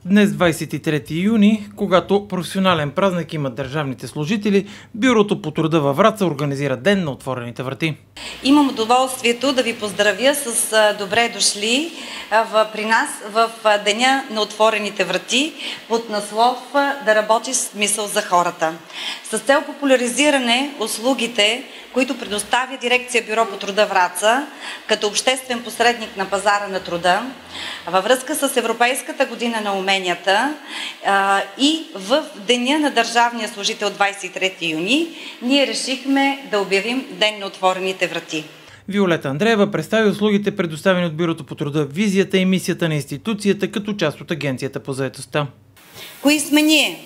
Днес, 23 юни, когато професионален празник имат държавните служители, Бюрото по труда във Враца организира Ден на отворените врати. Имам удоволствието да ви поздравя с добре дошли при нас в Деня на отворените врати под наслов "Да работи с мисъл за хората". С цел популяризиране услугите, които предоставя дирекция Бюро по труда Враца като обществен посредник на пазара на труда, във връзка с Европейската година на уменията и в Деня на държавния служител 23 юни, ние решихме да обявим Ден на отворените врати. Виолета Андреева представи услугите, предоставени от Бюрото по труда, визията и мисията на институцията като част от Агенцията по заетостта. Кои сме ние?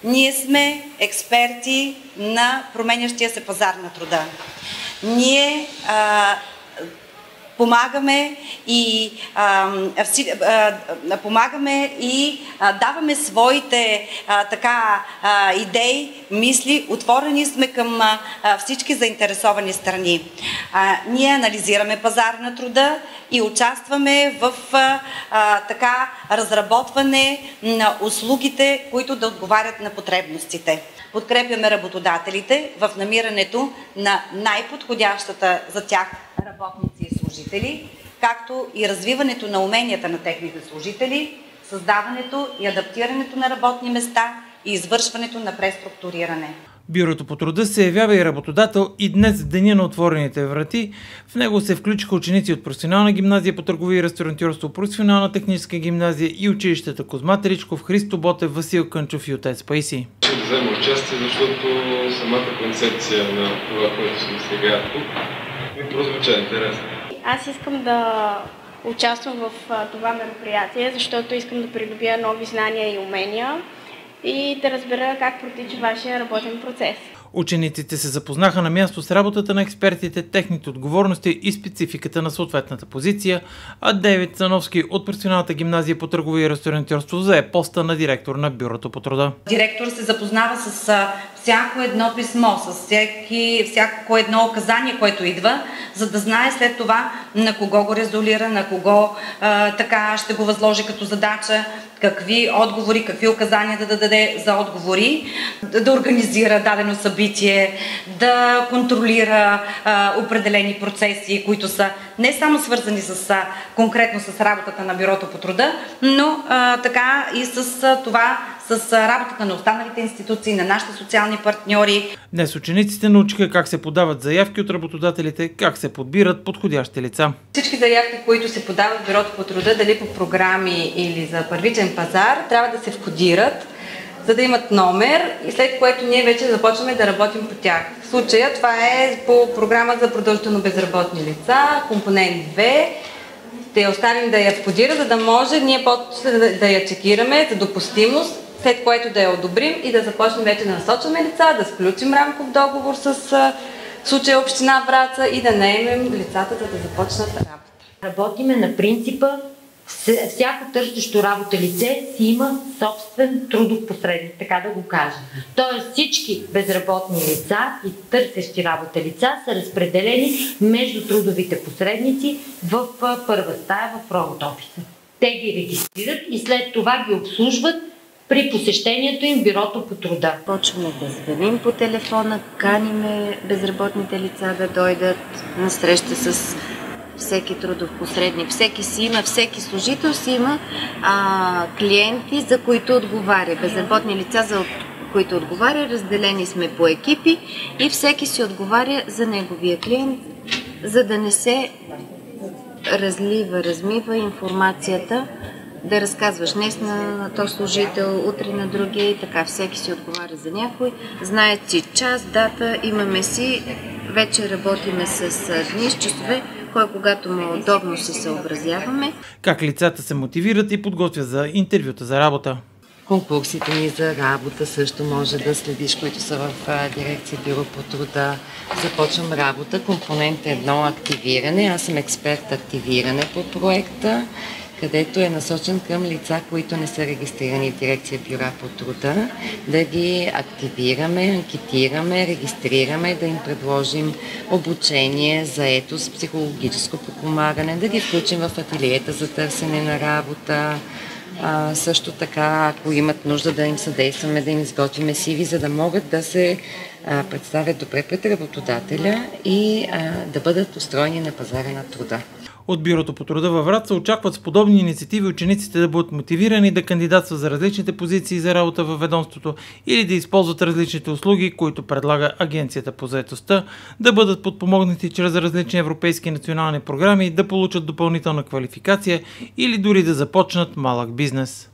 Ние сме експерти на променящия се пазар на труда. Ние помагаме и даваме своите идеи, мисли. Отворени сме към всички заинтересовани страни. Ние анализираме пазара на труда и участваме в разработване на услугите, които да отговарят на потребностите. Подкрепяме работодателите в намирането на най-подходящата за тях работници и служители, както и развиването на уменията на техните служители, създаването и адаптирането на работни места и извършването на преструктуриране. Бюрото по труда се явява и работодател и днес в Деня на отворените врати. В него се включиха ученици от Професионална гимназия по търговия и ресторантьорство, Професионална техническа гимназия и училищата Козма Теричков, Христо Ботев, Васил Кънчов и отец Паисий. Ще взема участие, защото самата концепция на това, което сме сега тук, ми прозвуча интересно. Аз искам да участвам в това мероприятие, защото искам да придобия нови знания и умения и да разбера как протича вашия работен процес. Учениците се запознаха на място с работата на експертите, техните отговорности и спецификата на съответната позиция, а Дейвид Цановски от Професионалната гимназия по търговия и ресторантьорство зае поста на директор на Бюрото по труда. Директор се запознава с всяко едно писмо, с всяко едно указание, което идва, за да знае след това на кого го резолира, на кого ще го възложи като задача, какви отговори, какви указания да даде за отговори, да организира дадено събитие, да контролира определени процеси, които са не само свързани конкретно с работата на Бюрото по труда, но така и с работата на останалите институции, на нашите социални партньори. Днес учениците научиха как се подават заявки от работодателите, как се подбират подходящи лица. Всички заявки, които се подават в Бюрото по труда, дали по програми или за първичен пазар, трябва да се входират, за да имат номер и след което ние вече започваме да работим по тях. В случая това е по програма за продължително безработни лица, компонент 2. Ще я оставим да я входира, за да може ние после да я чекираме за допустимост, след което да я одобрим и да започнем вече да насочваме лица, да сключим рамков договор с случая Община Враца и да наемем лицата, за да започнат работа. Работиме на принципа всяко търсещо работа лице си има собствен трудов посредник, така да го кажа. Тоест всички безработни лица и търсещи работа лица са разпределени между трудовите посредници в първа стая в робот офиса. Те ги регистрират и след това ги обслужват при посещението им в Бюрото по труда. Почваме да звъним по телефона, каниме безработните лица да дойдат на среща с всеки трудов посредник. Всеки служител си има клиенти, за които отговаря. Безработни лица, за които отговаря. Разделени сме по екипи и всеки си отговаря за неговия клиент, за да не се размива информацията, да разказваш днес на този служител, утре на другия и така. Всеки си отговаря за някой. Знаят си час, дата, имаме си, вече работиме с дни, с часове, когато му удобно се съобразяваме. Как лицата се мотивират и подготвят за интервюта за работа. Конкурсите ни за работа също може да следиш, които са в дирекция Бюро по труда. Започвам работа. Компонент 1 активиране. Аз съм експерт активиране по проекта, където е насочен към лица, които не са регистрирани в дирекция Бюро по труда, да ги активираме, анкетираме, регистрираме, да им предложим обучение, заетост, психологическо подпомагане, да ги включим в ателиета за търсене на работа, Също така, ако имат нужда да им съдействаме, да им изготвим CV, за да могат да се представят добре пред работодателя и да бъдат устроени на пазара на труда. От Бюрото по труда във Враца очакват с подобни инициативи учениците да бъдат мотивирани да кандидатстват за различните позиции за работа във ведомството или да използват различните услуги, които предлага Агенцията по заетостта, да бъдат подпомогнати чрез различни европейски и национални програми, да получат допълнителна квалификация или дори да започнат малък бизнес.